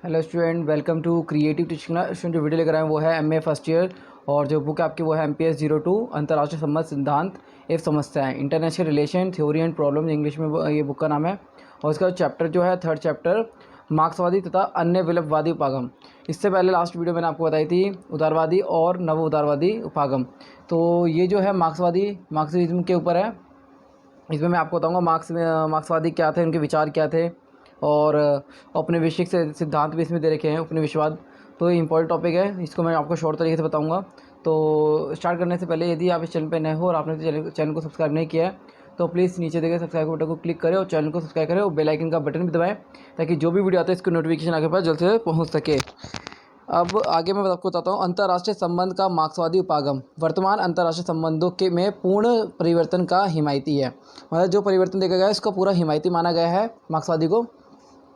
Hello student, welcome to creative teaching. Student जो video लेकर आए हैं वो है एमए फर्स्ट ईयर, और जो बुक है आपकी वो है MPS 02 अंतर्राष्ट्रीय संबंध सिद्धांत एवं समस्याएं, international relation theory and problem, English में ये बुक का नाम है। और इसका चैप्टर जो है थर्ड चैप्टर, मार्क्सवादी तथा अन्य विलंबवादी उपागम। इससे पहले लास्ट वीडियो मैंने आपको बताई थी उदारवादी और नव उदारवादी उपागम। तो ये जो है मार्क्सिज्म के ऊपर है। इसमें मैं आपको बताऊंगा मार्क्सवादी क्या थे, उनके विचार क्या थे, और औपनिवेशिक से सिद्धांत भी इसमें दे रखे हैं, उपनिवेशवाद। तो ये इंपॉर्टेंट टॉपिक है, इसको मैं आपको शॉर्ट तरीके से बताऊंगा। तो स्टार्ट करने से पहले यदि आप इस चैनल पर नए हो और आपने चैनल को सब्सक्राइब नहीं किया है तो प्लीज़ नीचे देखे सब्सक्राइब बटन को क्लिक करें और चैनल को सब्सक्राइब करें और बेल आइकन का बटन भी दबाएं, ताकि जो भी वीडियो आता है इसकी नोटिफिकेशन आपके पास जल्द से पहुँच सके। अब आगे मैं आपको बताता हूँ अंतर्राष्ट्रीय संबंध का मार्क्सवादी उपागम। वर्तमान अंतर्राष्ट्रीय संबंधों के में पूर्ण परिवर्तन का हिमायती है, मतलब जो परिवर्तन देखा गया है इसका पूरा हिमायती माना गया है मार्क्सवादी को।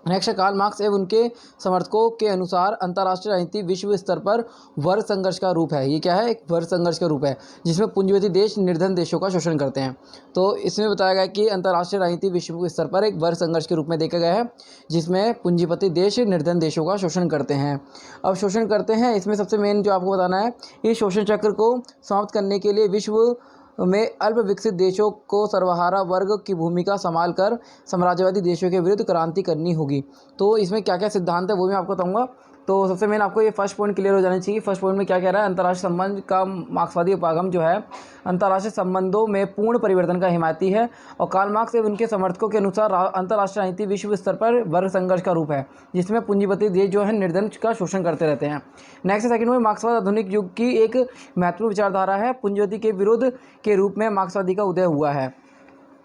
नेक्स्ट, कार्ल मार्क्स एवं उनके समर्थकों के अनुसार अंतर्राष्ट्रीय राजनीति विश्व स्तर पर वर्ग संघर्ष का रूप है। ये क्या है? एक वर्ग संघर्ष का रूप है, जिसमें पूंजीपति देश निर्धन देशों का शोषण करते हैं। तो इसमें बताया गया कि अंतर्राष्ट्रीय राजनीति विश्व स्तर पर एक वर्ग संघर्ष के रूप में देखा गया है, जिसमें पूंजीपति देश निर्धन देशों का शोषण करते हैं। अब शोषण करते हैं, इसमें सबसे मेन जो आपको बताना है, इस शोषण चक्र को समाप्त करने के लिए विश्व में अल्प विकसित देशों को सर्वहारा वर्ग की भूमिका संभाल कर साम्राज्यवादी देशों के विरुद्ध क्रांति करनी होगी। तो इसमें क्या क्या सिद्धांत है वो भी आपको बताऊंगा। तो सबसे मेन आपको ये फर्स्ट पॉइंट क्लियर हो जाना चाहिए। फर्स्ट पॉइंट में क्या कह रहा है? अंतर्राष्ट्रीय संबंध का मार्क्सवादी उपागम जो है अंतर्राष्ट्रीय संबंधों में पूर्ण परिवर्तन का हिमायती है, और कार्ल मार्क्स एवं उनके समर्थकों के अनुसार अंतर्राष्ट्रीय राजनीति विश्व स्तर पर वर्ग संघर्ष का रूप है, जिसमें पूंजीपति देश जो है निर्धन का शोषण करते रहते हैं। नेक्स्ट, सेकंड में मार्क्सवाद आधुनिक युग की एक महत्वपूर्ण विचारधारा है। पूंजीपति के विरुद्ध के रूप में मार्क्सवादी का उदय हुआ है।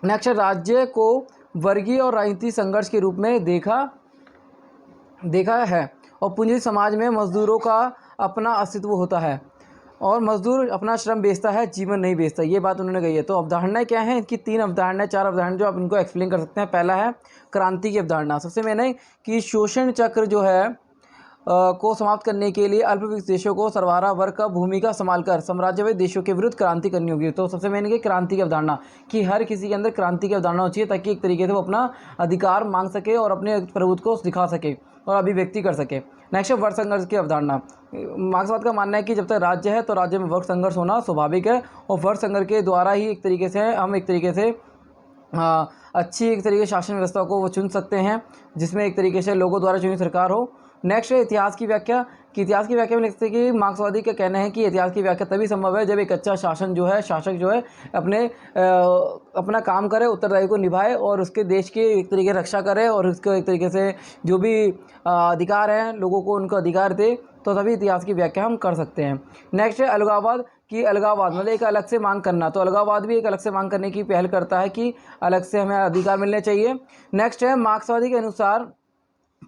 नेक्स्ट, राज्य को वर्गीय और राजनीतिक संघर्ष के रूप में देखा है, और पूंजी समाज में मजदूरों का अपना अस्तित्व होता है, और मजदूर अपना श्रम बेचता है, जीवन नहीं बेचता। ये बात उन्होंने कही है। तो अवधारणाएं क्या हैं? इनकी 3 अवधारणाएं, 4 अवधारणाएं जो आप इनको एक्सप्लेन कर सकते हैं। पहला है क्रांति की अवधारणा। सबसे मेन है कि शोषण चक्र जो है को समाप्त करने के लिए अल्पविकसित देशों को सर्वहारा वर्ग का भूमिका संभालकर साम्राज्यवादी देशों के विरुद्ध क्रांति करनी होगी। तो सबसे मेन है क्रांति की अवधारणा, कि हर किसी के अंदर क्रांति की अवधारणा होनी चाहिए, ताकि एक तरीके से वो अपना अधिकार मांग सके और अपने प्रभुत्व को दिखा सके और अभिव्यक्ति कर सके। नेक्स्ट है वर्ग संघर्ष की अवधारणा। मार्क्सवाद का मानना है कि जब तक राज्य है तो राज्य में वर्ग संघर्ष होना स्वाभाविक है, और वर्ग संघर्ष के द्वारा ही एक तरीके से हम एक तरीके से अच्छी एक तरीके शासन व्यवस्था को वो चुन सकते हैं, जिसमें एक तरीके से लोगों द्वारा चुनी सरकार हो। नेक्स्ट है इतिहास की व्याख्या। कि इतिहास की व्याख्या में लिखते हैं कि मार्क्सवादी का कहना है कि इतिहास की व्याख्या तभी संभव है जब एक अच्छा शासक जो है अपना काम करे, उत्तरदायी को निभाए, और उसके देश की एक तरीके से रक्षा करे, और उसको एक तरीके से जो भी अधिकार हैं लोगों को उनको अधिकार दे, तो तभी इतिहास की व्याख्या हम कर सकते हैं। नेक्स्ट है अलगाववाद। कि अलगाववाद मतलब एक अलग से मांग करना। तो अलगाववाद भी एक अलग से मांग करने की पहल करता है कि अलग से हमें अधिकार मिलने चाहिए। नेक्स्ट है मार्क्सवादी के अनुसार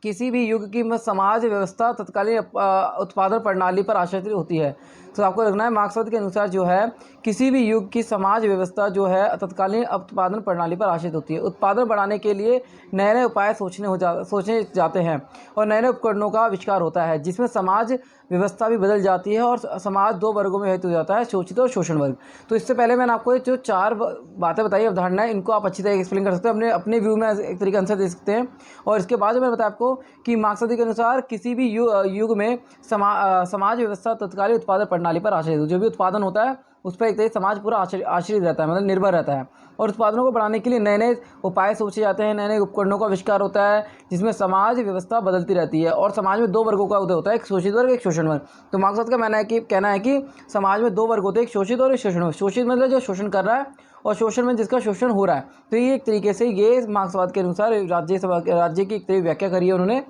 किसी भी युग की समाज व्यवस्था तत्कालीन उत्पादन प्रणाली पर आश्रित होती है। तो आपको रखना है मार्क्सवाद के अनुसार जो है किसी भी युग की समाज व्यवस्था जो है तत्कालीन उत्पादन प्रणाली पर आश्रित होती है। उत्पादन बढ़ाने के लिए नए नए उपाय सोचे जाते हैं, और नए नए उपकरणों का आविष्कार होता है, जिसमें समाज व्यवस्था भी बदल जाती है और समाज 2 वर्गों में विभाजित हो जाता है, शोषित और शोषण वर्ग। तो इससे पहले मैंने आपको जो 4 बातें बताई अवधारणाएं, इनको आप अच्छी तरह एक्सप्लेन कर सकते हैं, अपने व्यू में एक तरीके आंसर दे सकते हैं। और इसके बाद मैंने बताया आपको कि मार्क्सवादी के अनुसार किसी भी युग में समाज व्यवस्था तत्कालीन उत्पादन प्रणाली पर आश्रित, जो भी उत्पादन होता है उस पर एक तरीके समाज पूरा आश्रित रहता है, मतलब निर्भर रहता है, और उत्पादनों को बढ़ाने के लिए नए नए उपाय सोचे जाते हैं, नए नए उपकरणों का आविष्कार होता है, जिसमें समाज व्यवस्था बदलती रहती है, और समाज में 2 वर्गों का उदय होता है, एक शोषित वर्ग, एक शोषण वर्ग। तो मार्क्सवाद का कहना है कि समाज में 2 वर्ग होते हैं, एक शोषित और एक शोषण वर्ग। शोषित मतलब जो शोषण कर रहा है, और शोषण में जिसका शोषण हो रहा है। तो ये एक तरीके से ये मार्क्सवाद के अनुसार राज्य की एक तरीके व्याख्या करी है उन्होंने।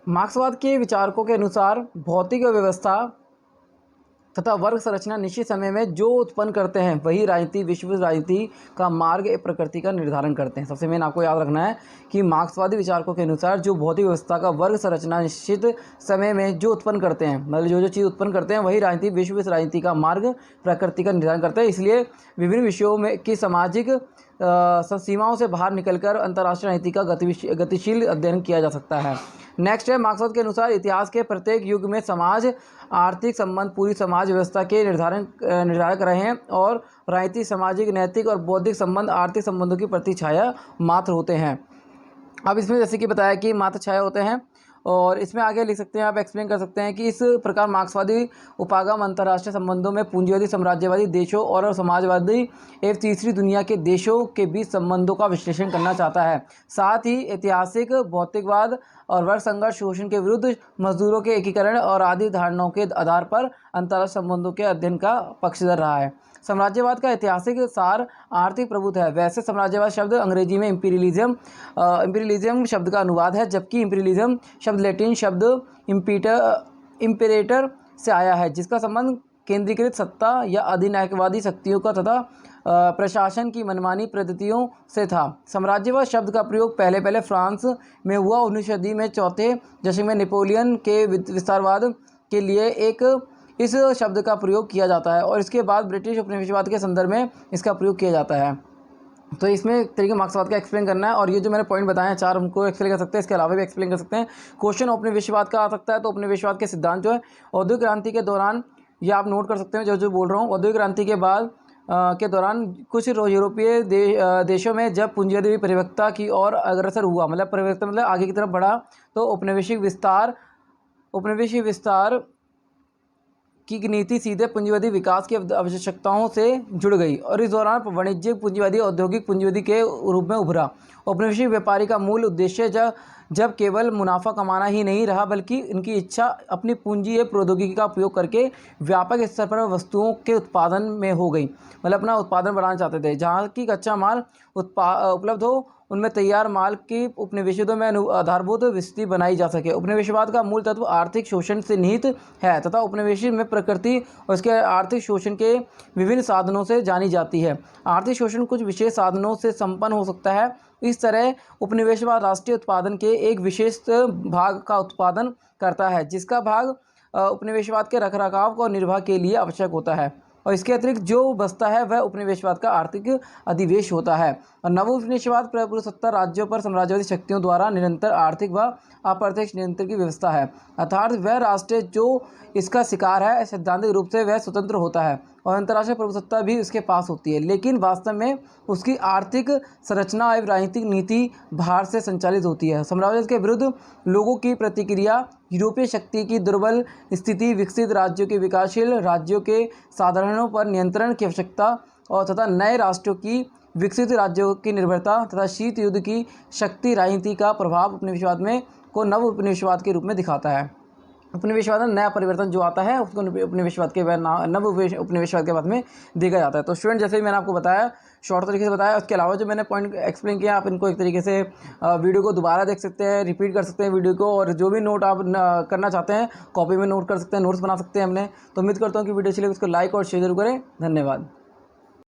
मार्क्सवाद के विचारकों के अनुसार भौतिक व्यवस्था तथा वर्ग संरचना निश्चित समय में जो उत्पन्न करते हैं वही राजनीति विश्व राजनीति का मार्ग एवं प्रकृति का निर्धारण करते हैं। सबसे मेन आपको याद रखना है कि मार्क्सवादी विचारकों के अनुसार जो भौतिक व्यवस्था का वर्ग संरचना निश्चित समय में जो उत्पन्न करते हैं, मतलब जो चीज़ उत्पन्न करते हैं वही राजनीति विश्व राजनीति का मार्ग प्रकृति का निर्धारण करते हैं। इसलिए विभिन्न विषयों में की सामाजिक सीमाओं से बाहर निकलकर अंतर्राष्ट्रीय राजनीति का गतिशील अध्ययन किया जा सकता है। नेक्स्ट है मार्क्सवाद के अनुसार इतिहास के प्रत्येक युग में समाज आर्थिक संबंध पूरी समाज व्यवस्था के निर्धारक रहे हैं, और राजनीतिक सामाजिक नैतिक और बौद्धिक संबंध आर्थिक संबंधों की प्रतिछाया मात्र होते हैं। अब इसमें जैसे कि बताया कि मात्र 6 होते हैं, और इसमें आगे लिख सकते हैं, आप एक्सप्लेन कर सकते हैं कि इस प्रकार मार्क्सवादी उपागम अंतर्राष्ट्रीय संबंधों में पूंजीवादी साम्राज्यवादी देशों और समाजवादी एवं तीसरी दुनिया के देशों के बीच संबंधों का विश्लेषण करना चाहता है। साथ ही ऐतिहासिक भौतिकवाद और वर्ग संघर्ष, शोषण के विरुद्ध, मजदूरों के एकीकरण और आदि धारणाओं के आधार पर अंतर्राष्ट्रीय संबंधों के अध्ययन का पक्षधर रहा है। साम्राज्यवाद का ऐतिहासिक सार आर्थिक प्रभुत्व है। वैसे साम्राज्यवाद शब्द अंग्रेजी में इंपीरियलिज्म शब्द का अनुवाद है, जबकि इंपीरियलिज्म शब्द लैटिन शब्द इम्पेरेटर से आया है, जिसका संबंध केंद्रीकृत सत्ता या अधिनायकवादी शक्तियों का तथा प्रशासन की मनमानी पद्धतियों से था। साम्राज्यवाद शब्द का प्रयोग पहले फ्रांस में हुआ। 19वीं सदी में चौथे दशक में नेपोलियन के विस्तारवाद के लिए इस शब्द का प्रयोग किया जाता है, और इसके बाद ब्रिटिश उपनिवेशवाद के संदर्भ में इसका प्रयोग किया जाता है। तो इसमें एक तरीके मार्क्सवाद का एक्सप्लेन करना है, और ये जो मैंने पॉइंट बताए हैं 4 हमको एक्सप्लेन कर सकते हैं, इसके अलावा भी एक्सप्लेन कर सकते हैं। क्वेश्चन उपनिवेशवाद का आ सकता है, तो उपनिवेशवाद के सिद्धांत जो है औद्योगिक क्रांति के दौरान, ये आप नोट कर सकते हैं जो बोल रहा हूँ। औद्योगिक क्रांति के बाद के दौरान कुछ यूरोपीय देशों में जब पूंजीवादी परिपक्वता की ओर अग्रसर हुआ, मतलब परिपक्वता मतलब आगे की तरफ बढ़ा, तो उपनिवेशिक विस्तार की नीति सीधे पूंजीवादी विकास की आवश्यकताओं से जुड़ गई, और इस दौरान वाणिज्यिक पूंजीवादी औद्योगिक पूंजीवादी के रूप में उभरा। औपनिवेशिक व्यापारी का मूल उद्देश्य जब केवल मुनाफा कमाना ही नहीं रहा, बल्कि इनकी इच्छा अपनी पूंजी या प्रौद्योगिकी का उपयोग करके व्यापक स्तर पर वस्तुओं के उत्पादन में हो गई। मतलब अपना उत्पादन बढ़ाना चाहते थे, जहाँ की कच्चा माल उपलब्ध हो, उनमें तैयार माल की उपनिवेशों में आधारभूत स्थिति बनाई जा सके। उपनिवेशवाद का मूल तत्व आर्थिक शोषण से निहित है, तथा उपनिवेश में प्रकृति और उसके आर्थिक शोषण के विभिन्न साधनों से जानी जाती है। आर्थिक शोषण कुछ विशेष साधनों से संपन्न हो सकता है। इस तरह उपनिवेशवाद राष्ट्रीय उत्पादन के एक विशेष भाग का उत्पादन करता है, जिसका भाग उपनिवेशवाद के रखरखाव और निर्वाह के लिए आवश्यक होता है, और इसके अतिरिक्त जो बचता है वह उपनिवेशवाद का आर्थिक अधिवेश होता है। और नव उपनिवेशवाद प्रभुसत्ता राज्यों पर साम्राज्यवादी शक्तियों द्वारा निरंतर आर्थिक व अप्रत्यक्ष नियंत्रण की व्यवस्था है, अर्थात वह राष्ट्र जो इसका शिकार है सैद्धांतिक रूप से वह स्वतंत्र होता है, और अंतर्राष्ट्रीय प्रभुसत्ता भी उसके पास होती है, लेकिन वास्तव में उसकी आर्थिक संरचना एवं राजनीतिक नीति बाहर से संचालित होती है। साम्राज्यवाद के विरुद्ध लोगों की प्रतिक्रिया यूरोपीय शक्ति की दुर्बल स्थिति, विकसित राज्यों के विकासशील राज्यों के साधारणों पर नियंत्रण की आवश्यकता, और तथा नए राष्ट्रों की विकसित राज्यों की निर्भरता तथा शीत युद्ध की शक्ति राजनीति का प्रभाव नव उपनिवेशवाद के रूप में दिखाता है। उपनिवेशवाद नया परिवर्तन जो आता है उसको उपनिवेशवाद के नव उपनिवेशवाद के बाद में देखा जाता है। तो स्टूडेंट, जैसे ही मैंने आपको बताया, शॉर्ट तरीके से बताया, उसके अलावा जो मैंने पॉइंट एक्सप्लेन किया, आप इनको एक तरीके से वीडियो को दोबारा देख सकते हैं, रिपीट कर सकते हैं वीडियो को, और जो भी नोट आप करना चाहते हैं कॉपी में नोट कर सकते हैं, नोट्स बना सकते हैं हमने। तो उम्मीद करता हूँ कि वीडियो चले उसको लाइक और शेयर जरूर करें। धन्यवाद।